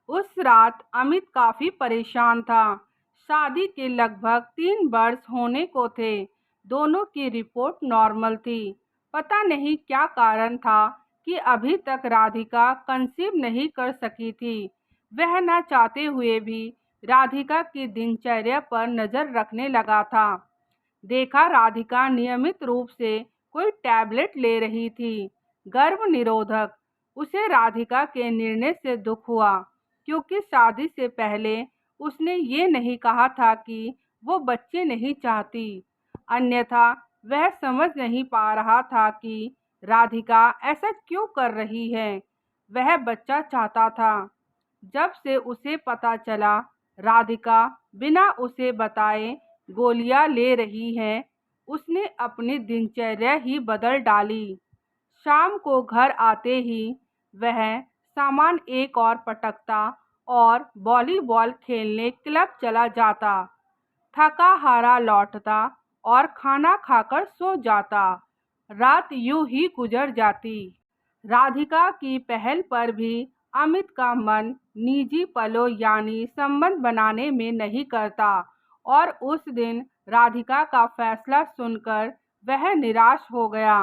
उस रात अमित काफी परेशान था। शादी के लगभग 3 वर्ष होने को थे। दोनों की रिपोर्ट नॉर्मल थी। पता नहीं क्या कारण था कि अभी तक राधिका कंसीव नहीं कर सकी थी। वह न चाहते हुए भी राधिका की दिनचर्या पर नजर रखने लगा था। देखा राधिका नियमित रूप से कोई टैबलेट ले रही थी, गर्भ निरोधक। उसे राधिका के निर्णय से दुख हुआ, क्योंकि शादी से पहले उसने ये नहीं कहा था कि वो बच्चे नहीं चाहती। अन्यथा वह समझ नहीं पा रहा था कि राधिका ऐसा क्यों कर रही है। वह बच्चा चाहता था। जब से उसे पता चला राधिका बिना उसे बताए गोलियां ले रही है, उसने अपनी दिनचर्या ही बदल डाली। शाम को घर आते ही वह सामान एक और पटकता और वॉलीबॉल खेलने क्लब चला जाता। थका हारा लौटता और खाना खाकर सो जाता। रात यूं ही गुजर जाती। राधिका की पहल पर भी अमित का मन निजी पलों यानी संबंध बनाने में नहीं करता, और उस दिन राधिका का फैसला सुनकर वह निराश हो गया।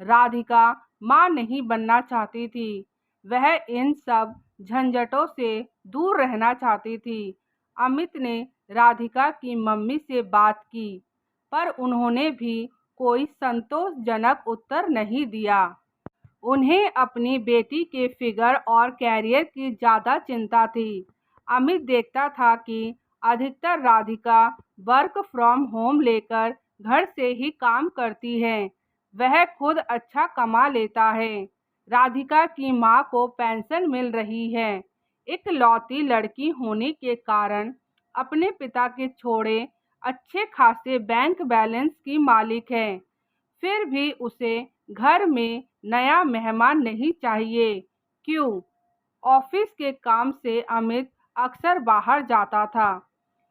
राधिका मां नहीं बनना चाहती थी। वह इन सब झंझटों से दूर रहना चाहती थी। अमित ने राधिका की मम्मी से बात की, पर उन्होंने भी कोई संतोषजनक उत्तर नहीं दिया। उन्हें अपनी बेटी के फिगर और कैरियर की ज़्यादा चिंता थी। अमित देखता था कि अधिकतर राधिका वर्क फ्रॉम होम लेकर घर से ही काम करती है। वह खुद अच्छा कमा लेता है। राधिका की मां को पेंशन मिल रही है। इकलौती लड़की होने के कारण अपने पिता के छोड़े अच्छे खासे बैंक बैलेंस की मालिक है। फिर भी उसे घर में नया मेहमान नहीं चाहिए। क्यों? ऑफिस के काम से अमित अक्सर बाहर जाता था।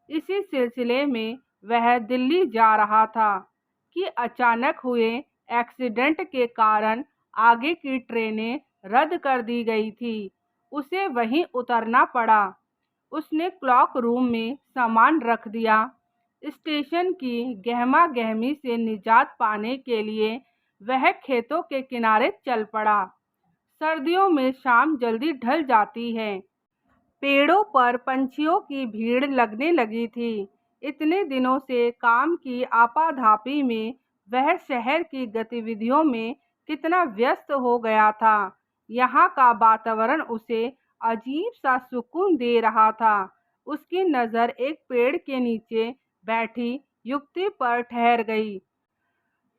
इसी सिलसिले में वह दिल्ली जा रहा था कि अचानक हुए एक्सीडेंट के कारण आगे की ट्रेनें रद्द कर दी गई थी। उसे वहीं उतरना पड़ा। उसने क्लॉक रूम में सामान रख दिया। स्टेशन की गहमा गहमी से निजात पाने के लिए वह खेतों के किनारे चल पड़ा। सर्दियों में शाम जल्दी ढल जाती है। पेड़ों पर पंछियों की भीड़ लगने लगी थी। इतने दिनों से काम की आपाधापी में वह शहर की गतिविधियों में कितना व्यस्त हो गया था। यहाँ का वातावरण उसे अजीब सा सुकून दे रहा था। उसकी नज़र एक पेड़ के नीचे बैठी युवती पर ठहर गई।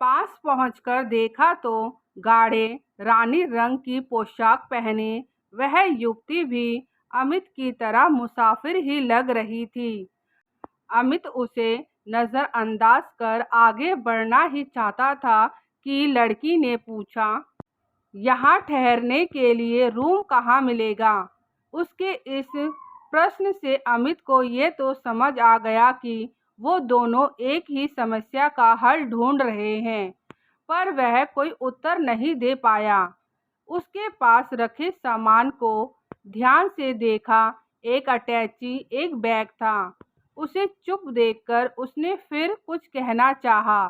पास पहुंचकर देखा तो गाढ़े रानी रंग की पोशाक पहने वह युवती भी अमित की तरह मुसाफिर ही लग रही थी। अमित उसे नजरअंदाज कर आगे बढ़ना ही चाहता था कि लड़की ने पूछा, यहाँ ठहरने के लिए रूम कहाँ मिलेगा? उसके इस प्रश्न से अमित को ये तो समझ आ गया कि वो दोनों एक ही समस्या का हल ढूंढ रहे हैं, पर वह कोई उत्तर नहीं दे पाया। उसके पास रखे सामान को ध्यान से देखा। एक अटैची, एक बैग था। उसे चुप देखकर उसने फिर कुछ कहना चाहा।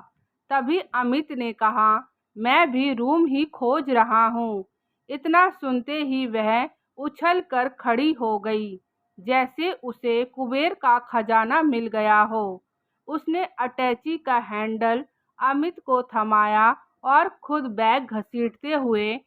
तभी अमित ने कहा, मैं भी रूम ही खोज रहा हूँ। इतना सुनते ही वह उछल कर खड़ी हो गई, जैसे उसे कुबेर का खजाना मिल गया हो। उसने अटैची का हैंडल अमित को थमाया और खुद बैग घसीटते हुए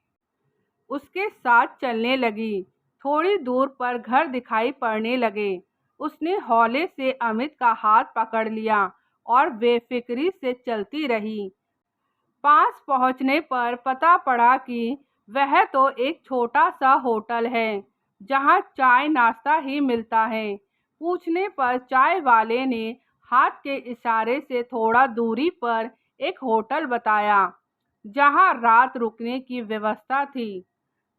उसके साथ चलने लगी। थोड़ी दूर पर घर दिखाई पड़ने लगे। उसने हौले से अमित का हाथ पकड़ लिया और बेफिक्री से चलती रही। पास पहुंचने पर पता पड़ा कि वह तो एक छोटा सा होटल है, जहां चाय नाश्ता ही मिलता है। पूछने पर चाय वाले ने हाथ के इशारे से थोड़ा दूरी पर एक होटल बताया, जहां रात रुकने की व्यवस्था थी।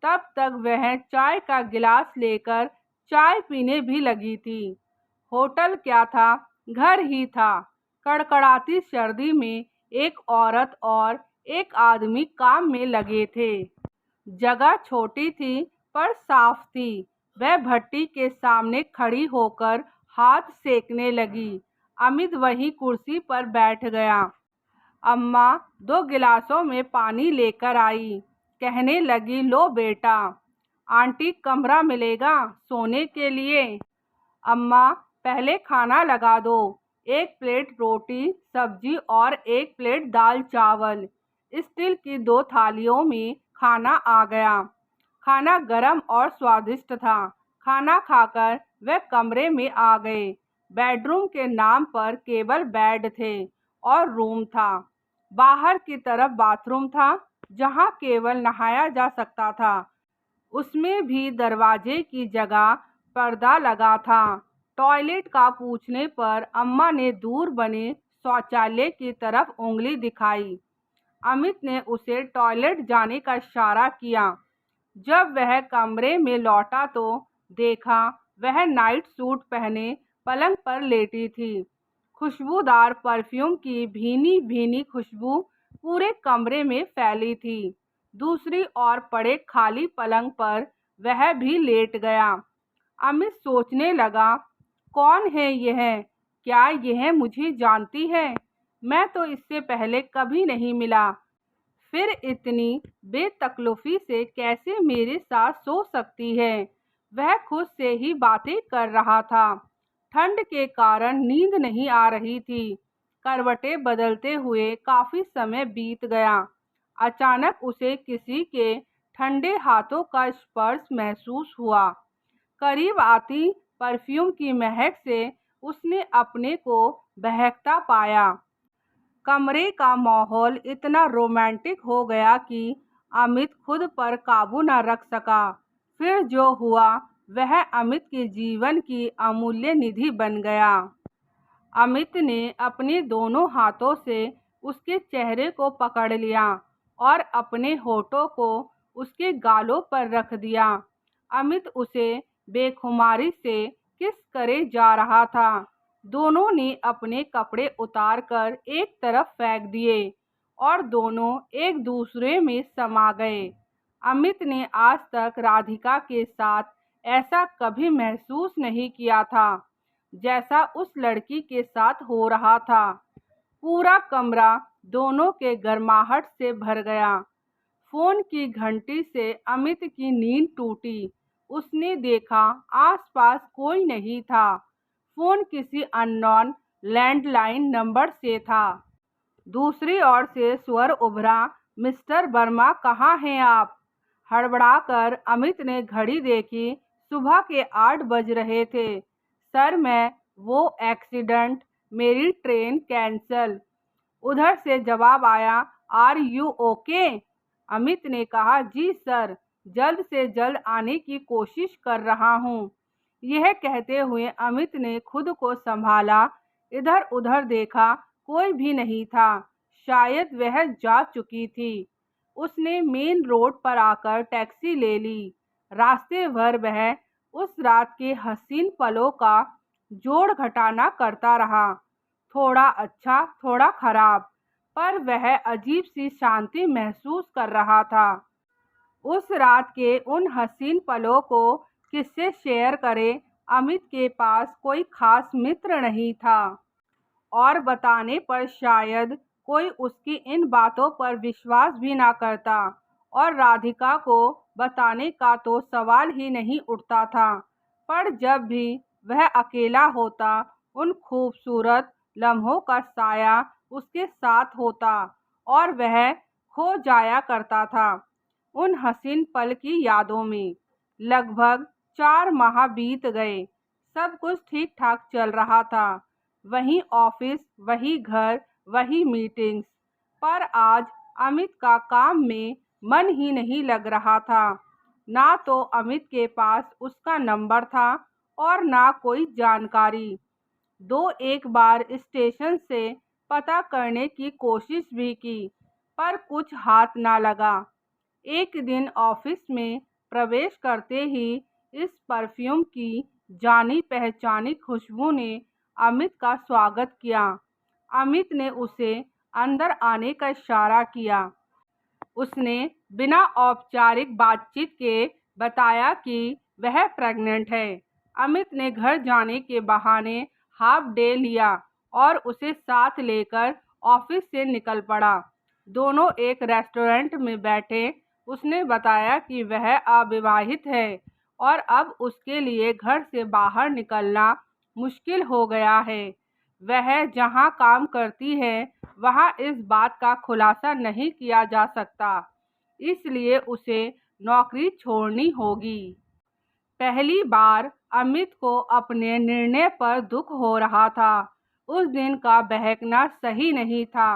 तब तक वह चाय का गिलास लेकर चाय पीने भी लगी थी। होटल क्या था, घर ही था। कड़कड़ाती सर्दी में एक औरत और एक आदमी काम में लगे थे। जगह छोटी थी पर साफ थी। वह भट्टी के सामने खड़ी होकर हाथ सेकने लगी। अमित वहीं कुर्सी पर बैठ गया। अम्मा 2 गिलासों में पानी लेकर आई। कहने लगी, लो बेटा, आंटी कमरा मिलेगा सोने के लिए। अम्मा पहले खाना लगा दो। 1 प्लेट रोटी सब्जी और 1 प्लेट दाल चावल। स्टील की 2 थालियों में खाना आ गया। खाना गरम और स्वादिष्ट था। खाना खाकर वे कमरे में आ गए। बेडरूम के नाम पर केवल बेड थे और रूम था। बाहर की तरफ बाथरूम था जहां केवल नहाया जा सकता था। उसमें भी दरवाजे की जगह पर्दा लगा था। टॉयलेट का पूछने पर अम्मा ने दूर बने शौचालय की तरफ उंगली दिखाई। अमित ने उसे टॉयलेट जाने का इशारा किया। जब वह कमरे में लौटा तो देखा वह नाइट सूट पहने पलंग पर लेटी थी। खुशबूदार परफ्यूम की भीनी भीनी खुशबू पूरे कमरे में फैली थी। दूसरी ओर पड़े खाली पलंग पर वह भी लेट गया। अमित सोचने लगा, कौन है यह? क्या यह मुझे जानती है? मैं तो इससे पहले कभी नहीं मिला। फिर इतनी बेतकल्लुफ़ी से कैसे मेरे साथ सो सकती है? वह खुद से ही बातें कर रहा था। ठंड के कारण नींद नहीं आ रही थी। करवटें बदलते हुए काफ़ी समय बीत गया। अचानक उसे किसी के ठंडे हाथों का स्पर्श महसूस हुआ। करीब आती परफ्यूम की महक से उसने अपने को बहकता पाया। कमरे का माहौल इतना रोमांटिक हो गया कि अमित खुद पर काबू न रख सका। फिर जो हुआ वह अमित के जीवन की अमूल्य निधि बन गया। अमित ने अपने दोनों हाथों से उसके चेहरे को पकड़ लिया और अपने होठों को उसके गालों पर रख दिया। अमित उसे बेखुमारी से किस करे जा रहा था। दोनों ने अपने कपड़े उतारकर एक तरफ फेंक दिए और दोनों एक दूसरे में समा गए। अमित ने आज तक राधिका के साथ ऐसा कभी महसूस नहीं किया था जैसा उस लड़की के साथ हो रहा था। पूरा कमरा दोनों के गर्माहट से भर गया। फोन की घंटी से अमित की नींद टूटी। उसने देखा आसपास कोई नहीं था। फोन किसी अननोन लैंडलाइन नंबर से था। दूसरी ओर से स्वर उभरा, मिस्टर वर्मा, कहाँ हैं आप? हड़बड़ाकर अमित ने घड़ी देखी। सुबह के 8 बज रहे थे। सर, वो एक्सीडेंट, मेरी ट्रेन कैंसल। उधर से जवाब आया, आर यू ओके? अमित ने कहा, जी सर, जल्द से जल्द आने की कोशिश कर रहा हूँ। यह कहते हुए अमित ने खुद को संभाला। इधर उधर देखा, कोई भी नहीं था। शायद वह जा चुकी थी। उसने मेन रोड पर आकर टैक्सी ले ली। रास्ते भर वह उस रात के हसीन पलों का जोड़ घटाना करता रहा। थोड़ा अच्छा, थोड़ा खराब, पर वह अजीब सी शांति महसूस कर रहा था। उस रात के उन हसीन पलों को किससे शेयर करे? अमित के पास कोई खास मित्र नहीं था और बताने पर शायद कोई उसकी इन बातों पर विश्वास भी ना करता और राधिका को बताने का तो सवाल ही नहीं उठता था। पर जब भी वह अकेला होता, उन खूबसूरत लम्हों का साया उसके साथ होता और वह खो जाया करता था उन हसीन पल की यादों में। लगभग 4 माह बीत गए। सब कुछ ठीक ठाक चल रहा था। वही ऑफिस, वही घर, वही मीटिंग्स। पर आज अमित का काम में मन ही नहीं लग रहा था। ना तो अमित के पास उसका नंबर था और ना कोई जानकारी। 2-1 बार स्टेशन से पता करने की कोशिश भी की, पर कुछ हाथ ना लगा। एक दिन ऑफिस में प्रवेश करते ही इस परफ्यूम की जानी पहचानी खुशबू ने अमित का स्वागत किया। अमित ने उसे अंदर आने का इशारा किया। उसने बिना औपचारिक बातचीत के बताया कि वह प्रेग्नेंट है। अमित ने घर जाने के बहाने हाफ डे लिया और उसे साथ लेकर ऑफिस से निकल पड़ा। दोनों एक रेस्टोरेंट में बैठे। उसने बताया कि वह अविवाहित है और अब उसके लिए घर से बाहर निकलना मुश्किल हो गया है। वह जहां काम करती है वहां इस बात का खुलासा नहीं किया जा सकता, इसलिए उसे नौकरी छोड़नी होगी। पहली बार अमित को अपने निर्णय पर दुख हो रहा था। उस दिन का बहकना सही नहीं था,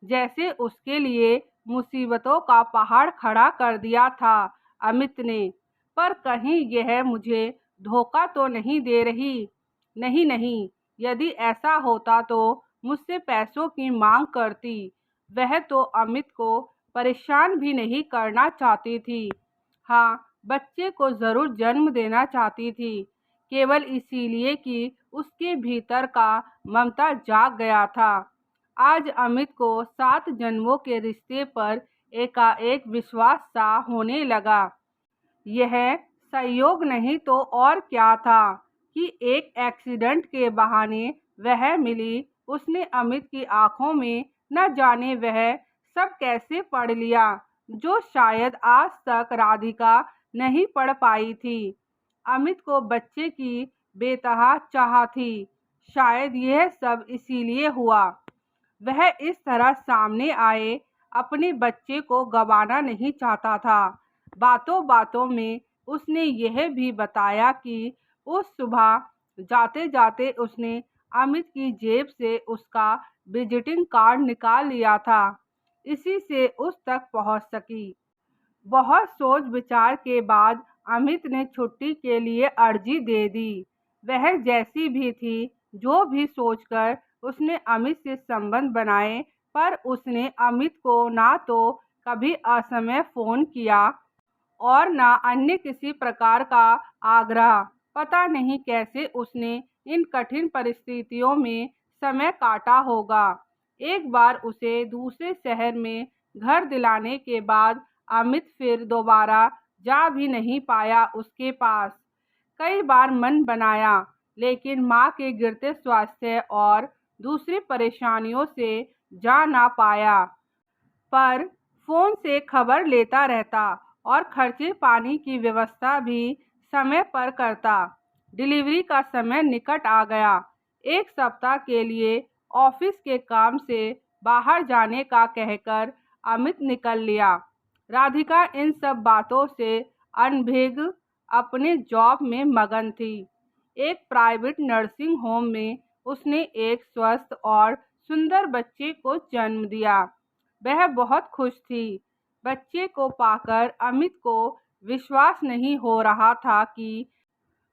जैसे उसके लिए मुसीबतों का पहाड़ खड़ा कर दिया था अमित ने। पर कहीं यह मुझे धोखा तो नहीं दे रही? नहीं नहीं, यदि ऐसा होता तो मुझसे पैसों की मांग करती। वह तो अमित को परेशान भी नहीं करना चाहती थी। हाँ, बच्चे को जरूर जन्म देना चाहती थी, केवल इसीलिए कि उसके भीतर का ममता जाग गया था। आज अमित को 7 जन्मों के रिश्ते पर एकाएक विश्वास सा होने लगा। यह संयोग नहीं तो और क्या था कि एक एक्सीडेंट के बहाने वह मिली। उसने अमित की आंखों में न जाने वह सब कैसे पढ़ लिया, जो शायद आज तक राधिका नहीं पढ़ पाई थी। अमित को बच्चे की बेतहा चाह थी। शायद यह सब इसीलिए हुआ। वह इस तरह सामने आए, अपने बच्चे को गंवाना नहीं चाहता था। बातों बातों में उसने यह भी बताया कि उस सुबह जाते जाते उसने अमित की जेब से उसका विजिटिंग कार्ड निकाल लिया था। इसी से उस तक पहुंच सकी। बहुत सोच विचार के बाद अमित ने छुट्टी के लिए अर्जी दे दी। वह जैसी भी थी, जो भी सोचकर उसने अमित से संबंध बनाए, पर उसने अमित को ना तो कभी असमय फोन किया और ना अन्य किसी प्रकार का आग्रह। पता नहीं कैसे उसने इन कठिन परिस्थितियों में समय काटा होगा। एक बार उसे दूसरे शहर में घर दिलाने के बाद अमित फिर दोबारा जा भी नहीं पाया उसके पास। कई बार मन बनाया, लेकिन माँ के गिरते स्वास्थ्य और दूसरी परेशानियों से जा ना पाया। पर फोन से खबर लेता रहता और खर्चे पानी की व्यवस्था भी समय पर करता। डिलीवरी का समय निकट आ गया। एक सप्ताह के लिए ऑफिस के काम से बाहर जाने का कहकर अमित निकल लिया। राधिका इन सब बातों से अनभिज्ञ अपने जॉब में मगन थी। एक प्राइवेट नर्सिंग होम में उसने एक स्वस्थ और सुंदर बच्चे को जन्म दिया। वह बहुत खुश थी। बच्चे को पाकर अमित को विश्वास नहीं हो रहा था कि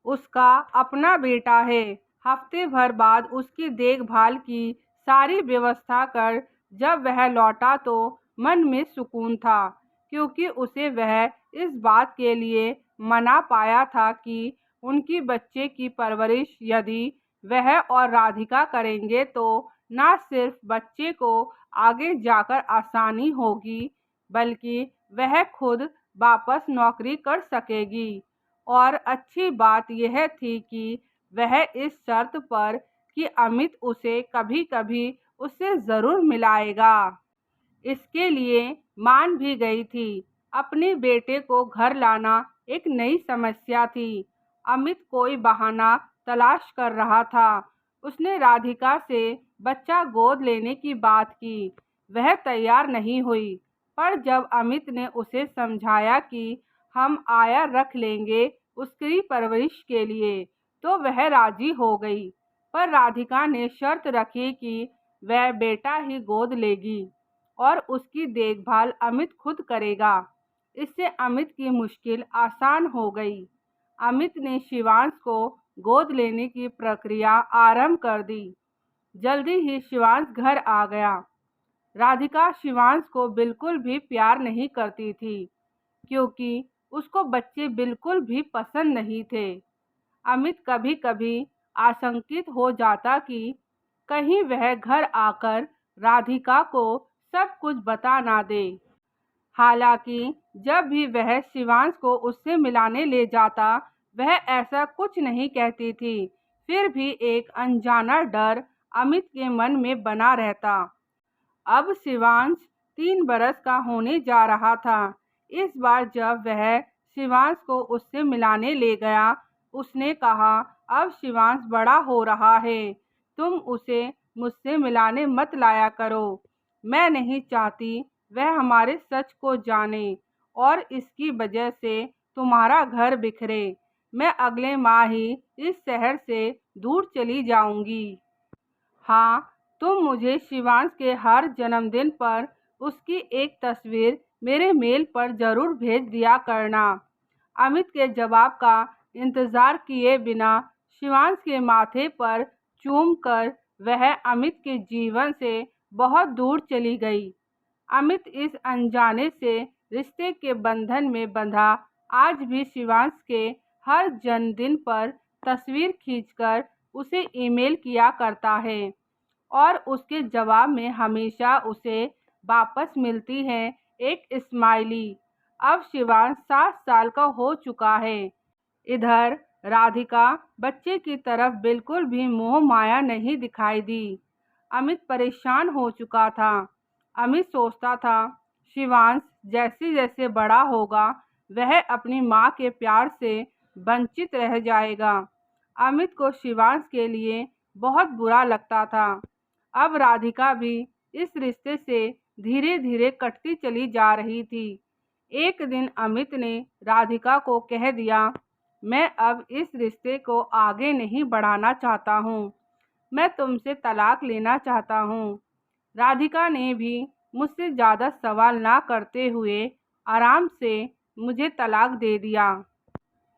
उसका अपना बेटा है। हफ्ते भर बाद उसकी देखभाल की सारी व्यवस्था कर जब वह लौटा तो मन में सुकून था, क्योंकि उसे वह इस बात के लिए मना पाया था कि उनकी बच्चे की परवरिश यदि वह और राधिका करेंगे तो न सिर्फ बच्चे को आगे जाकर आसानी होगी, बल्कि वह खुद वापस नौकरी कर सकेगी। और अच्छी बात यह थी कि वह इस शर्त पर कि अमित उसे कभी कभी उससे ज़रूर मिलाएगा, इसके लिए मान भी गई थी। अपने बेटे को घर लाना एक नई समस्या थी। अमित कोई बहाना तलाश कर रहा था। उसने राधिका से बच्चा गोद लेने की बात की। वह तैयार नहीं हुई, पर जब अमित ने उसे समझाया कि हम आया रख लेंगे उसकी परवरिश के लिए, तो वह राजी हो गई। पर राधिका ने शर्त रखी कि वह बेटा ही गोद लेगी और उसकी देखभाल अमित खुद करेगा। इससे अमित की मुश्किल आसान हो गई। अमित ने शिवांश को गोद लेने की प्रक्रिया आरंभ कर दी। जल्दी ही शिवांश घर आ गया। राधिका शिवांश को बिल्कुल भी प्यार नहीं करती थी, क्योंकि उसको बच्चे बिल्कुल भी पसंद नहीं थे। अमित कभी कभी आशंकित हो जाता कि कहीं वह घर आकर राधिका को सब कुछ बता ना दे। हालांकि जब भी वह शिवांश को उससे मिलाने ले जाता वह ऐसा कुछ नहीं कहती थी, फिर भी एक अनजाना डर अमित के मन में बना रहता। अब शिवांश 3 बरस का होने जा रहा था। इस बार जब वह शिवांश को उससे मिलाने ले गया, उसने कहा, अब शिवांश बड़ा हो रहा है, तुम उसे मुझसे मिलाने मत लाया करो। मैं नहीं चाहती वह हमारे सच को जाने और इसकी वजह से तुम्हारा घर बिखरे। मैं अगले माह ही इस शहर से दूर चली जाऊंगी। हाँ, तुम मुझे शिवांश के हर जन्मदिन पर उसकी एक तस्वीर मेरे मेल पर ज़रूर भेज दिया करना। अमित के जवाब का इंतज़ार किए बिना शिवांश के माथे पर चूमकर वह अमित के जीवन से बहुत दूर चली गई। अमित इस अनजाने से रिश्ते के बंधन में बंधा आज भी शिवांश के हर जन्मदिन पर तस्वीर खींचकर उसे ईमेल किया करता है और उसके जवाब में हमेशा उसे वापस मिलती है एक स्माइली। अब शिवांश 7 साल का हो चुका है। इधर राधिका बच्चे की तरफ बिल्कुल भी मोह माया नहीं दिखाई दी। अमित परेशान हो चुका था। अमित सोचता था, शिवांश जैसे जैसे बड़ा होगा वह अपनी माँ के प्यार से वंचित रह जाएगा। अमित को शिवांश के लिए बहुत बुरा लगता था। अब राधिका भी इस रिश्ते से धीरे धीरे कटती चली जा रही थी। एक दिन अमित ने राधिका को कह दिया, मैं अब इस रिश्ते को आगे नहीं बढ़ाना चाहता हूँ, मैं तुमसे तलाक लेना चाहता हूँ। राधिका ने भी मुझसे ज़्यादा सवाल ना करते हुए आराम से मुझे तलाक दे दिया।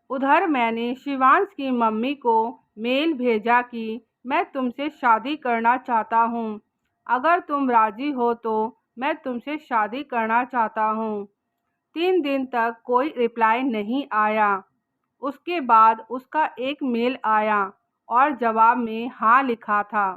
उधर मैंने शिवांश की मम्मी को मेल भेजा कि मैं तुमसे शादी करना चाहता हूँ, अगर तुम राज़ी हो तो मैं तुमसे शादी करना चाहता हूँ। 3 दिन तक कोई रिप्लाई नहीं आया। उसके बाद उसका एक मेल आया और जवाब में हाँ लिखा था।